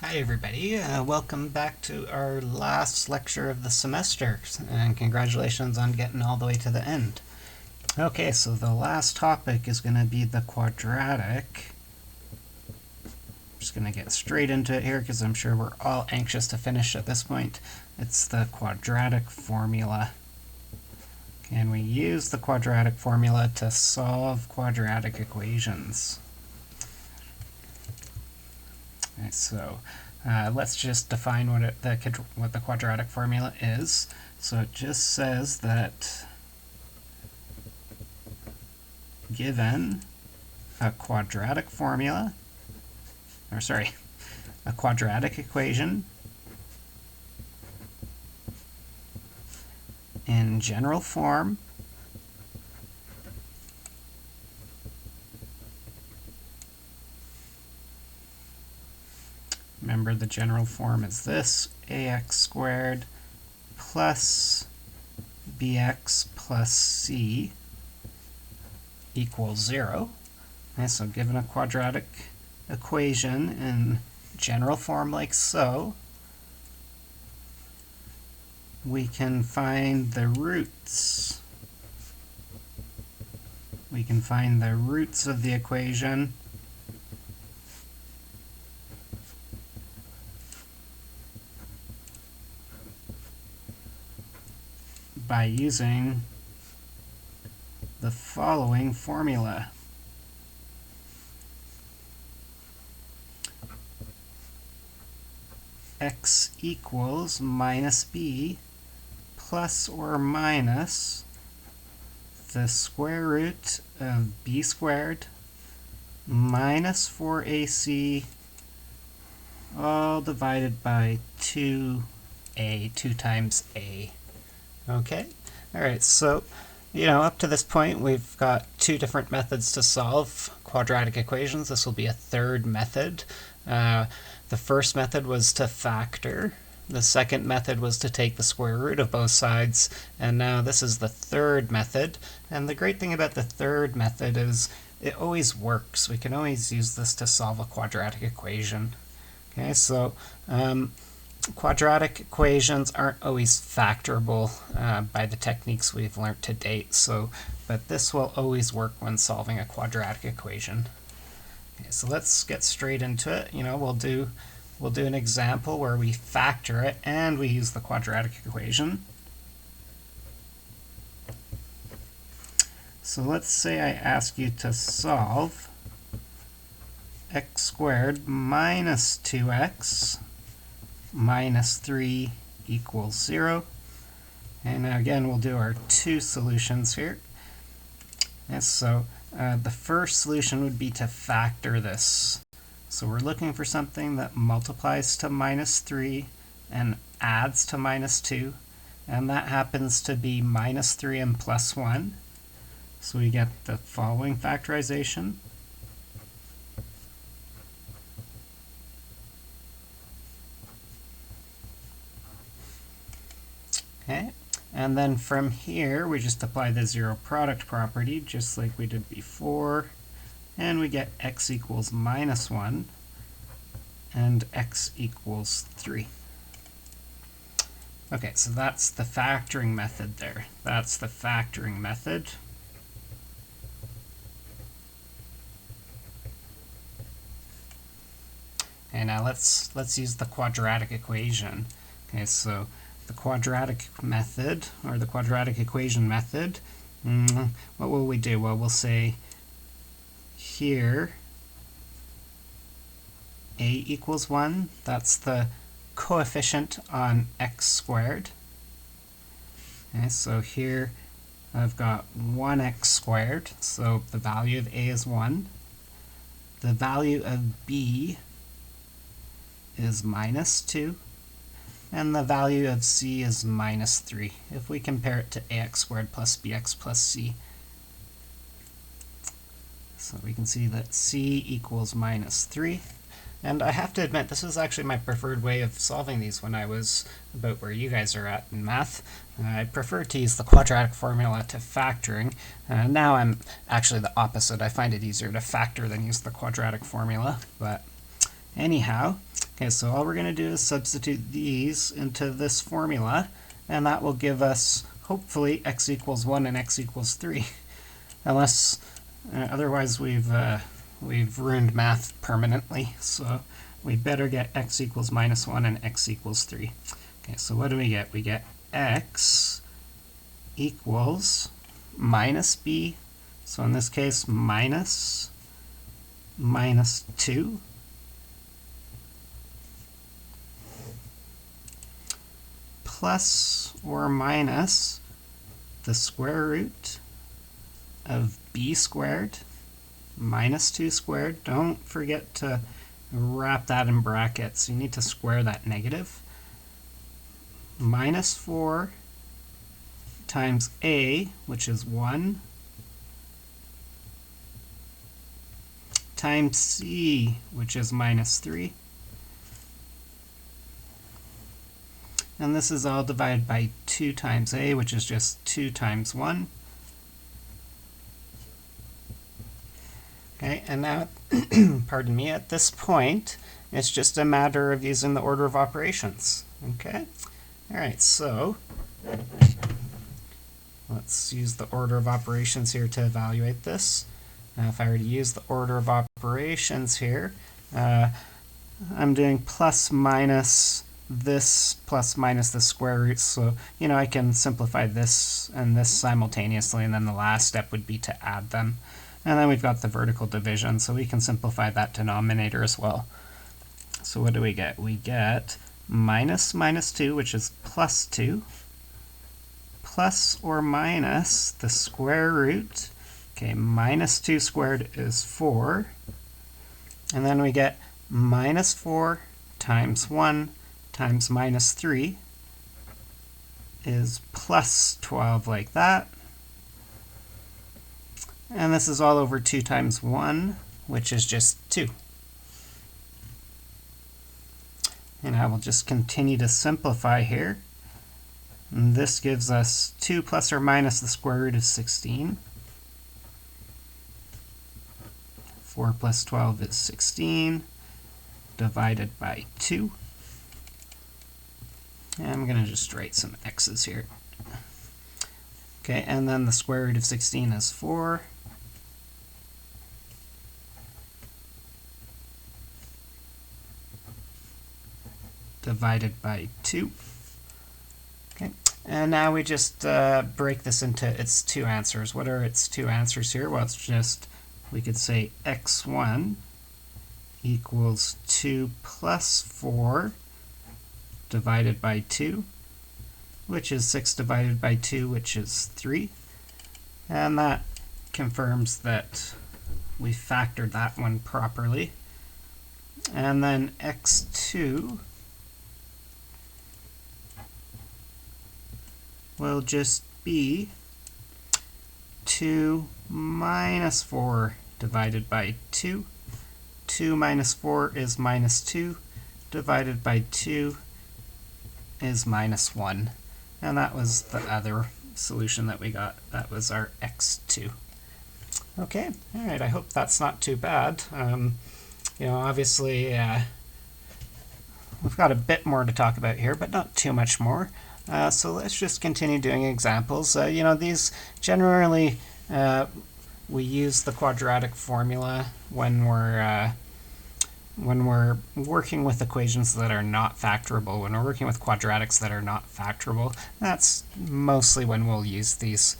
Hi everybody, welcome back to our last lecture of the semester, and congratulations on getting all the way to the end. Okay, so the last topic is going to be the quadratic. I'm just going to get straight into it here because I'm sure we're all anxious to finish at this point. It's the quadratic formula. Can we use the quadratic formula to solve quadratic equations? Okay, so let's just define what the quadratic formula is. So it just says that given a quadratic formula, a quadratic equation in general form, remember the general form is this: ax squared plus bx plus c equals 0. Okay, so given a quadratic equation in general form like so, we can find the roots. We can find the roots of the equation by using the following formula. X equals minus b plus or minus the square root of b squared minus 4ac all divided by 2a, 2 times a. Okay, all right, so up to this point we've got two different methods to solve quadratic equations. This will be a third method. The first method was to factor. The second method was to take the square root of both sides. And now this is the third method. And the great thing about the third method is it always works. We can always use this to solve a quadratic equation. Okay, so quadratic equations aren't always factorable by the techniques we've learned to date, but this will always work when solving a quadratic equation. Okay, so let's get straight into it. We'll do an example where we factor it and we use the quadratic equation. So let's say I ask you to solve x squared minus 2x minus 3 equals 0. And now again, we'll do our two solutions here. And so the first solution would be to factor this. So we're looking for something that multiplies to minus 3 and adds to minus 2. And that happens to be minus 3 and plus 1. So we get the following factorization. Okay, and then from here we just apply the zero product property just like we did before, and we get x equals minus 1 and x equals 3. Okay, so that's the factoring method there. That's the factoring method. And now let's use the quadratic equation. Okay, so the quadratic method, or the quadratic equation method, what will we do? Well, we'll say here a equals 1. That's the coefficient on x squared. Okay, so here I've got 1x squared, so the value of a is 1. The value of b is minus 2. And the value of c is minus 3, if we compare it to ax squared plus bx plus c. So we can see that c equals minus 3. And I have to admit, this is actually my preferred way of solving these when I was about where you guys are at in math. I prefer to use the quadratic formula to factoring. Now I'm actually the opposite. I find it easier to factor than use the quadratic formula. But Anyhow, okay, so all we're going to do is substitute these into this formula, and that will give us, hopefully, x equals 1 and x equals 3. Unless, otherwise we've ruined math permanently, so we better get x equals minus 1 and x equals 3. Okay, so what do we get? We get x equals minus b, so in this case minus 2, plus or minus the square root of b squared minus 2 squared. Don't forget to wrap that in brackets. You need to square that negative. Minus 4 times a, which is 1, times c, which is minus 3. And this is all divided by 2 times a, which is just 2 times 1. Okay, and now, pardon me, at this point, it's just a matter of using the order of operations. Okay? All right, so let's use the order of operations here to evaluate this. Now, if I were to use the order of operations here, I'm doing plus minus this plus minus the square root, so I can simplify this and this simultaneously, and then the last step would be to add them. And then we've got the vertical division, so we can simplify that denominator as well. So what do we get? We get minus 2, which is plus 2, plus or minus the square root. Okay, minus 2 squared is 4. And then we get minus 4 times 1 times minus 3 is plus 12, like that. And this is all over 2 times 1, which is just 2. And I will just continue to simplify here. And this gives us 2 plus or minus the square root of 16. 4 plus 12 is 16, divided by 2. And I'm going to just write some x's here. Okay, and then the square root of 16 is 4. Divided by 2. Okay, and now we just break this into its two answers. What are its two answers here? Well, it's just, we could say x1 equals 2 plus 4 divided by 2, which is 6 divided by 2, which is 3. And that confirms that we factored that one properly. And then x2 will just be 2 minus 4 divided by 2. 2 minus 4 is minus 2, divided by 2 is minus 1. And that was the other solution that we got. That was our x2. Okay, all right, I hope that's not too bad. Obviously, we've got a bit more to talk about here, but not too much more. So let's just continue doing examples. These generally, we use the quadratic formula when we're working with equations that are not factorable, when we're working with quadratics that are not factorable. That's mostly when we'll use these.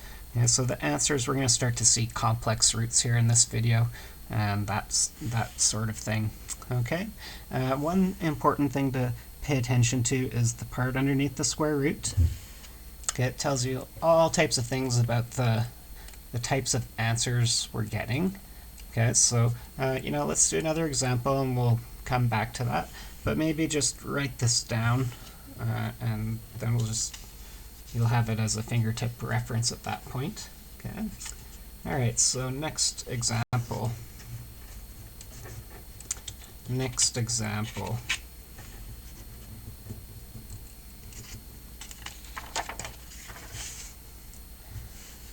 So the answers, we're going to start to see complex roots here in this video, and that's that sort of thing. Okay. One important thing to pay attention to is the part underneath the square root. Okay, it tells you all types of things about the types of answers we're getting. Okay, so let's do another example and we'll come back to that. But maybe just write this down, and then you'll have it as a fingertip reference at that point. Okay. All right, so next example.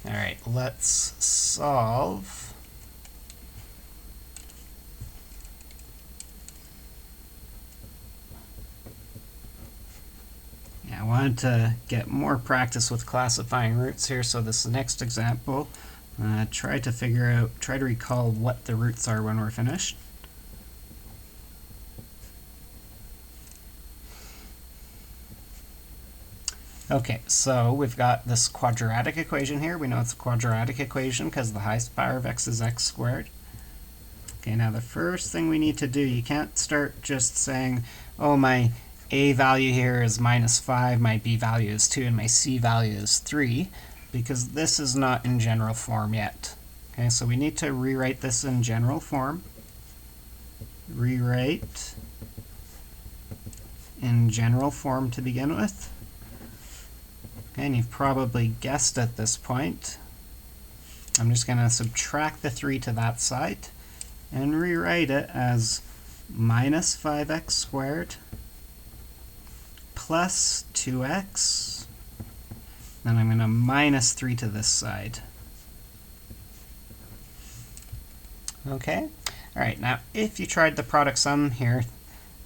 All right, let's solve wanted to get more practice with classifying roots here, so this next example, try to recall what the roots are when we're finished. Okay, so we've got this quadratic equation here. We know it's a quadratic equation because the highest power of x is x squared. Okay, now the first thing we need to do, you can't start just saying, oh, my a value here is -5, my b value is 2, and my c value is 3, because this is not in general form yet. Okay, so we need to rewrite this in general form. Rewrite in general form to begin with. Okay, and you've probably guessed at this point. I'm just going to subtract the 3 to that side and rewrite it as -5x squared plus 2x. Then I'm going to minus 3 to this side. Okay? All right, now if you tried the product sum here,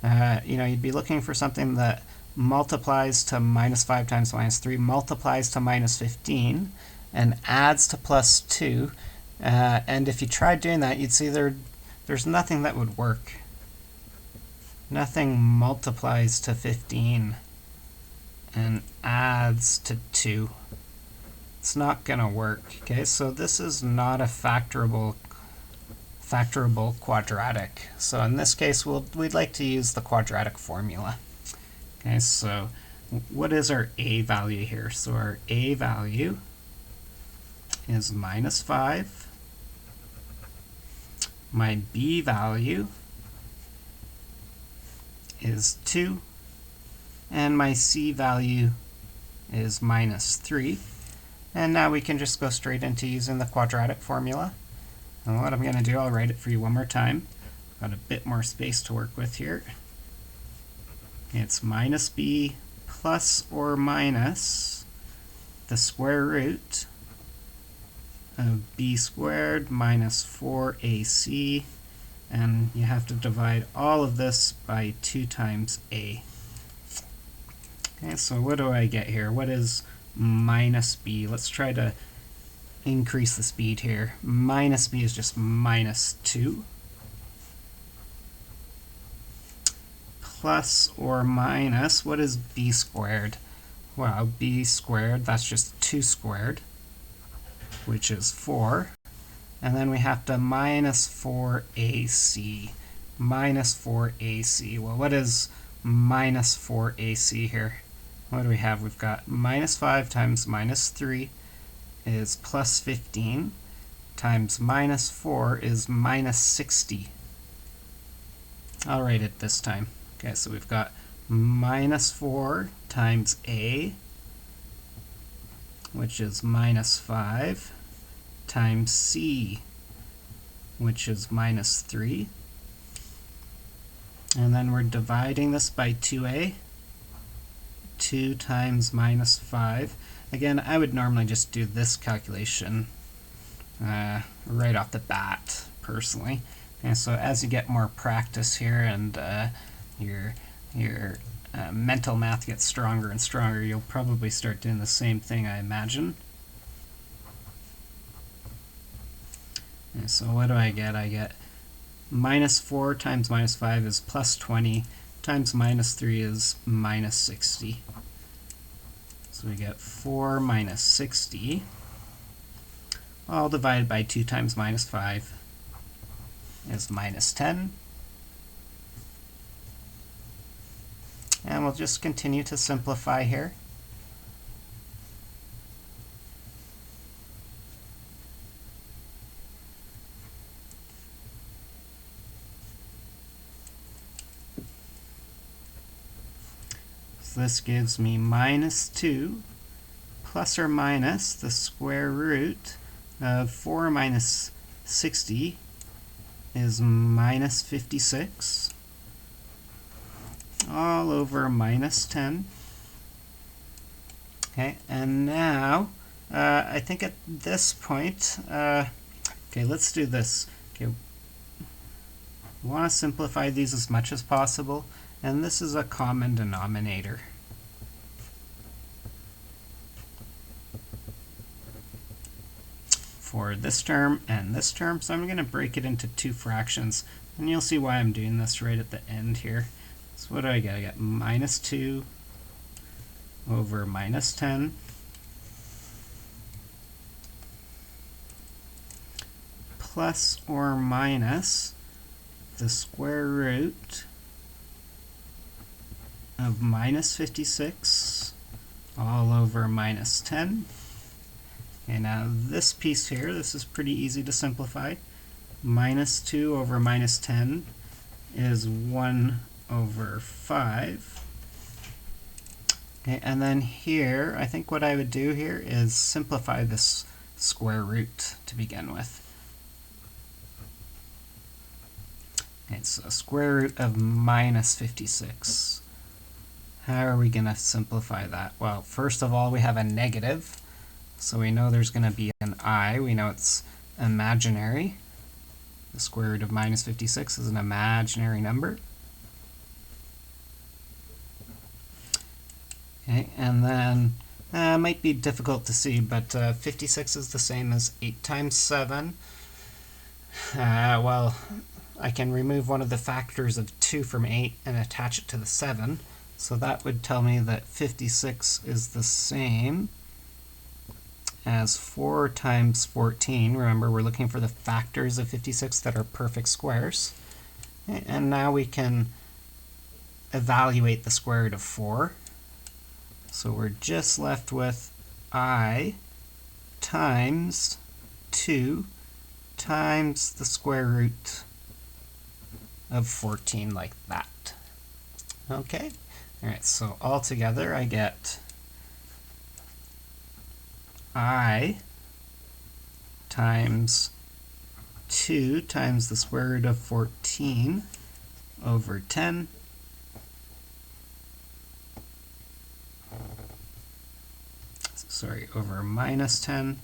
you'd be looking for something that multiplies to -5 times -3, multiplies to -15, and adds to +2. And if you tried doing that, you'd see there's nothing that would work. Nothing multiplies to 15 and adds to 2. It's not going to work. Okay, so this is not a factorable quadratic. So in this case, we'd like to use the quadratic formula. Okay, so what is our a value here? So our a value is -5. My b value is 2. And my c value is -3. And now we can just go straight into using the quadratic formula. And what I'm going to do, I'll write it for you one more time. Got a bit more space to work with here. It's -b plus or minus the square root of b squared minus 4ac, and you have to divide all of this by 2 times a. Okay, so what do I get here? What is minus b? Let's try to increase the speed here. Minus b is just -2. Plus or minus, what is b squared? Well, b squared, that's just 2 squared, which is 4. And then we have to minus 4ac. Minus 4ac. Well, what is minus 4ac here? What do we have? We've got -5 times -3 is +15, times -4 is -60. I'll write it this time. Okay, so we've got -4 times a, which is -5, times c, which is -3. And then we're dividing this by 2a. 2 times -5. Again, I would normally just do this calculation right off the bat, personally. And so as you get more practice here and your mental math gets stronger and stronger, you'll probably start doing the same thing, I imagine. And so what do I get? I get -4 times -5 is +20, times -3 is -60. So we get 4 minus 60, all divided by 2 times -5 is -10. And we'll just continue to simplify here. So this gives me -2 plus or minus the square root of 4 minus 60 is -56. All over -10. Okay, and now I think at this point, okay, let's do this. Okay, we want to simplify these as much as possible, and this is a common denominator. for this term and this term. So I'm going to break it into two fractions, and you'll see why I'm doing this right at the end here. So what do I get? I get minus 2 over minus 10 plus or minus the square root of minus 56 all over minus 10. Okay, now this piece here, this is pretty easy to simplify. Minus 2 over minus 10 is 1 over 5. Okay, and then here, I think what I would do here is simplify this square root to begin with. Okay, so square root of minus 56. How are we going to simplify that? Well, first of all, we have a negative, so we know there's going to be an I. We know it's imaginary. The square root of minus 56 is an imaginary number. Okay, and then it might be difficult to see, but 56 is the same as 8 times 7. Well, I can remove one of the factors of 2 from 8 and attach it to the 7. So that would tell me that 56 is the same as 4 times 14. Remember, we're looking for the factors of 56 that are perfect squares. Okay, and now we can evaluate the square root of 4. So we're just left with I times 2 times the square root of 14, like that. Okay? All right, so altogether I get I times 2 times the square root of 14 over 10 over minus 10.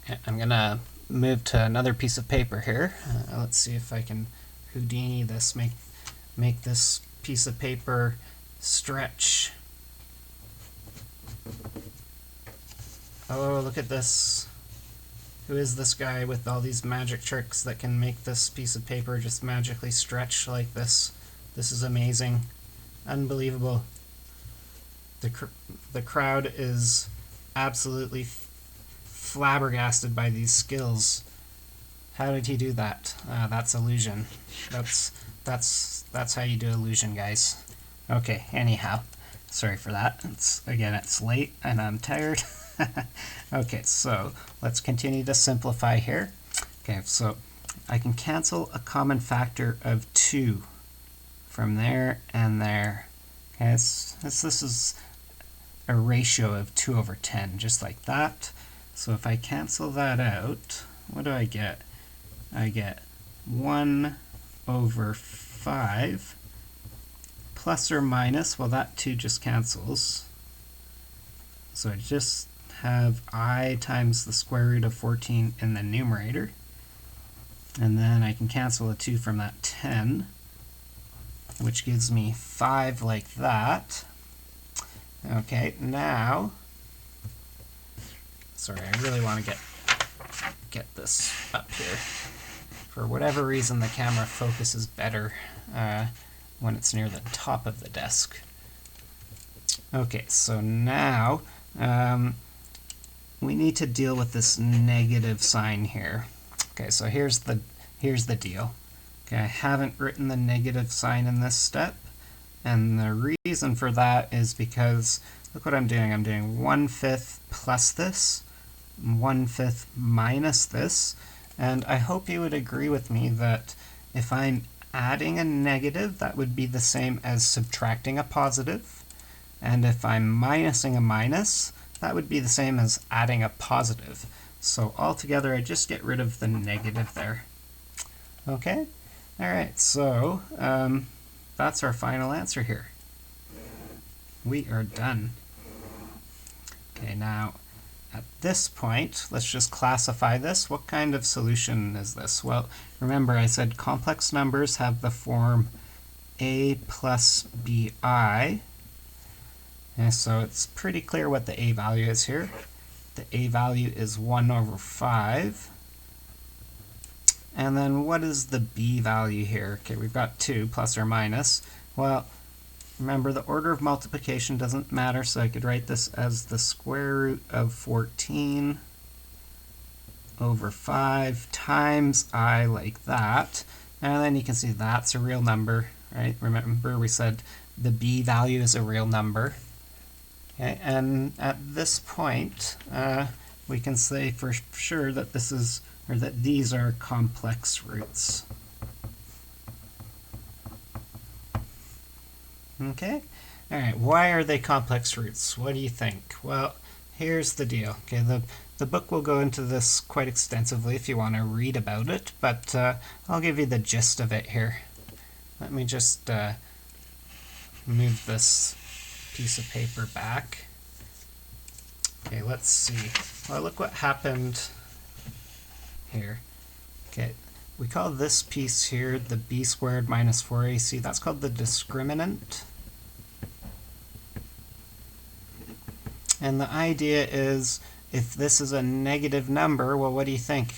Okay, I'm going to move to another piece of paper here. Let's see if I can Houdini this, make this piece of paper stretch. Oh, look at this. Who is this guy with all these magic tricks that can make this piece of paper just magically stretch like this? This is amazing. Unbelievable. The crowd is absolutely flabbergasted by these skills. How did he do that? That's illusion. That's how you do illusion, guys. Okay, anyhow, sorry for that. It's late and I'm tired. Okay, so let's continue to simplify here. Okay, so I can cancel a common factor of 2 from there and there. Okay, this is a ratio of 2 over 10, just like that. So if I cancel that out, what do I get? I get 1 over 5 plus or minus, well, that 2 just cancels. So I just have I times the square root of 14 in the numerator. And then I can cancel a 2 from that 10, which gives me 5 like that. Okay, now, sorry, I really want to get this up here. For whatever reason, the camera focuses better when it's near the top of the desk. Okay, so now we need to deal with this negative sign here. Okay, so here's the deal. Okay, I haven't written the negative sign in this step, and the reason for that is because look what I'm doing. I'm doing 1/5 plus this, 1/5 minus this, and I hope you would agree with me that if I'm adding a negative, that would be the same as subtracting a positive, and if I'm minusing a minus, that would be the same as adding a positive. So altogether, I just get rid of the negative there. Okay? All right, so that's our final answer here. We are done. Okay, now at this point, let's just classify this. What kind of solution is this? Well, remember I said complex numbers have the form a plus bi. And so it's pretty clear what the a value is here. The a value is 1 over 5. And then what is the b value here? Okay, we've got 2 plus or minus. Well, remember the order of multiplication doesn't matter, so I could write this as the square root of 14 over 5 times I, like that. And then you can see that's a real number, right? Remember we said the b value is a real number. Okay, and at this point, we can say for sure that this is, or that these are complex roots. Okay? All right, why are they complex roots? What do you think? Well, here's the deal. Okay, the book will go into this quite extensively if you want to read about it, but I'll give you the gist of it here. Let me just move this piece of paper back. Okay, let's see. Well, look what happened here. Okay, we call this piece here the b squared minus 4ac. That's called the discriminant. And the idea is if this is a negative number, well, what do you think?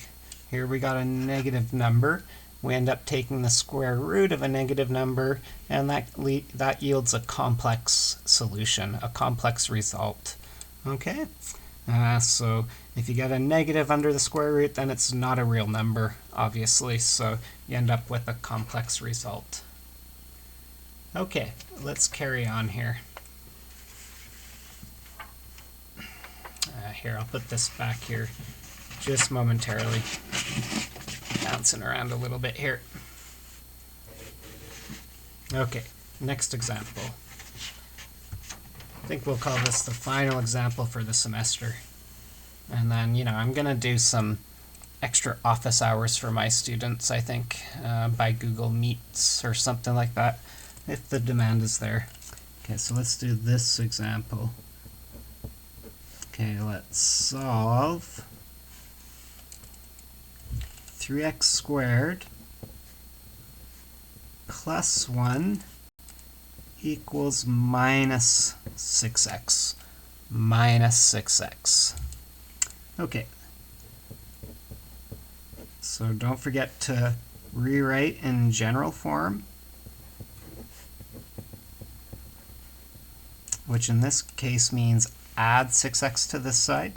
Here we got a negative number. We end up taking the square root of a negative number, and that yields a complex solution, a complex result. Okay? So if you get a negative under the square root, then it's not a real number, obviously, so you end up with a complex result. Okay, let's carry on here. Here, I'll put this back here just momentarily. Bouncing around a little bit here. Okay, next example. I think we'll call this the final example for the semester. And then, I'm going to do some extra office hours for my students, I think, by Google Meets or something like that, if the demand is there. Okay, so let's do this example. Okay, let's solve 3x squared plus 1 equals minus 6x. Minus 6x. Okay. So don't forget to rewrite in general form, which in this case means add 6x to this side.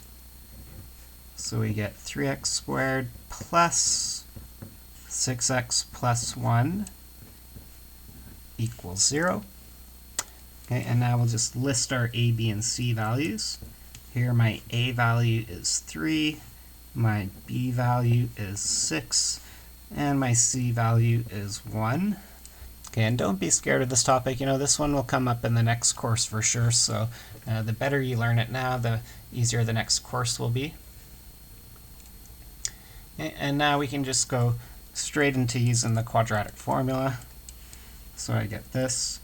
So we get 3x squared plus 6x plus 1 equals 0. Okay, and now we'll just list our a, b, and c values. Here my a value is 3, my b value is 6, and my c value is 1. Okay, and don't be scared of this topic. This one will come up in the next course for sure, so the better you learn it now, the easier the next course will be. Okay, and now we can just go straight into using the quadratic formula. So I get this.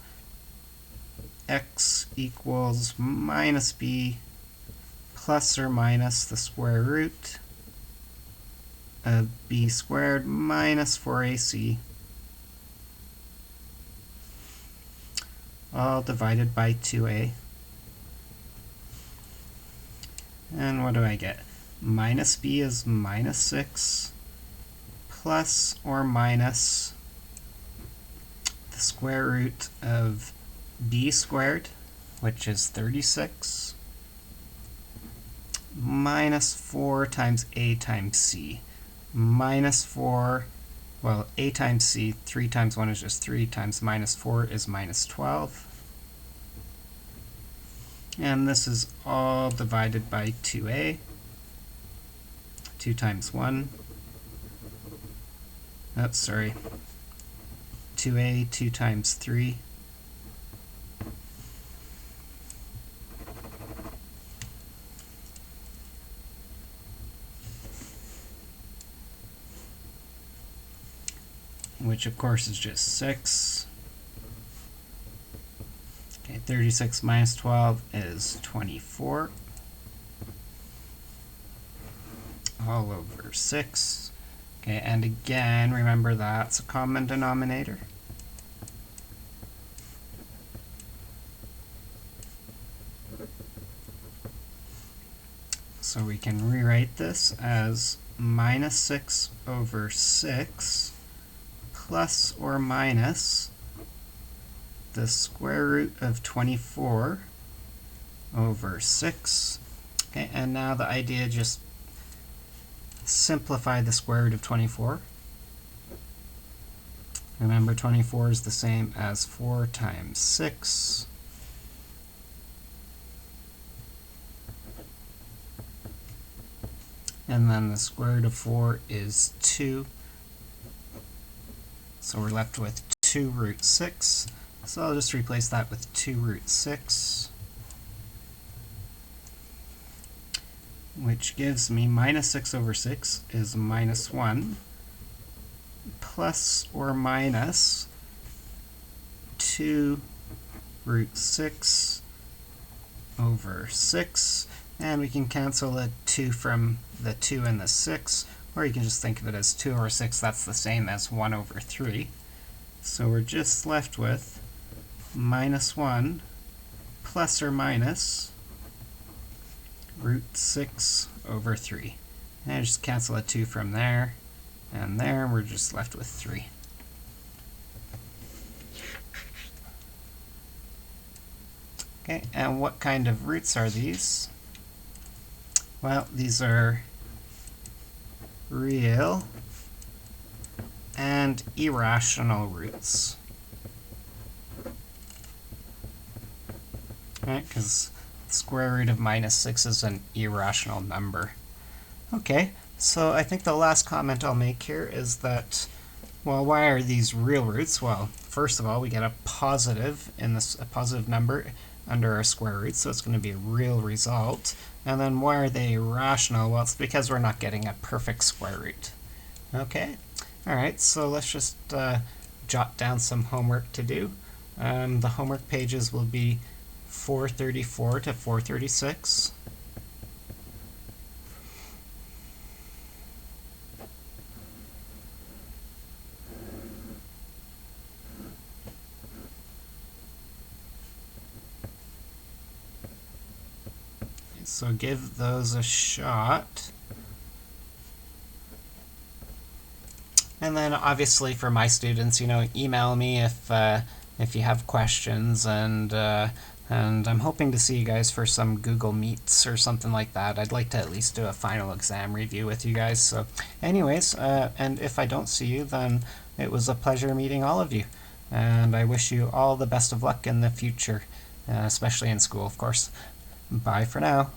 X equals minus b plus or minus the square root of b squared minus 4ac, all divided by 2a. And what do I get? Minus b is minus 6 plus or minus the square root of b squared, which is 36, minus 4 times a times c. Minus 4, well, a times c, 3 times 1 is just 3, times minus 4 is minus 12. And this is all divided by 2a. 2 times 1. Oops, sorry. 2a, 2 times 3. Which of course is just 6. Okay, 36 minus 12 is 24. All over 6. Okay, and again, remember that's a common denominator. So we can rewrite this as minus 6 over 6 plus or minus the square root of 24 over 6. Okay, and now the idea, just simplify the square root of 24. Remember, 24 is the same as 4 times 6. And then the square root of 4 is 2. So we're left with 2 root 6. So I'll just replace that with 2 root 6, which gives me minus 6 over 6 is minus 1, plus or minus 2 root 6 over 6. And we can cancel a 2 from the 2 and the 6, or you can just think of it as 2 over 6. That's the same as 1 over 3. So we're just left with minus 1 plus or minus root 6 over 3. And just cancel a 2 from there, and we're just left with 3. Okay, and what kind of roots are these? Well, these are real and irrational roots. Right, because the square root of minus 6 is an irrational number. Okay, so I think the last comment I'll make here is that, well, why are these real roots? Well, first of all, we get a positive in this, a positive number under our square root, so it's going to be a real result. And then why are they irrational? Well, it's because we're not getting a perfect square root. Okay, all right, so let's just jot down some homework to do. The homework pages will be 434 to 436. So give those a shot. And then obviously for my students, email me if you have questions, and I'm hoping to see you guys for some Google Meets or something like that. I'd like to at least do a final exam review with you guys. So anyways, and if I don't see you, then it was a pleasure meeting all of you. And I wish you all the best of luck in the future, especially in school, of course. Bye for now.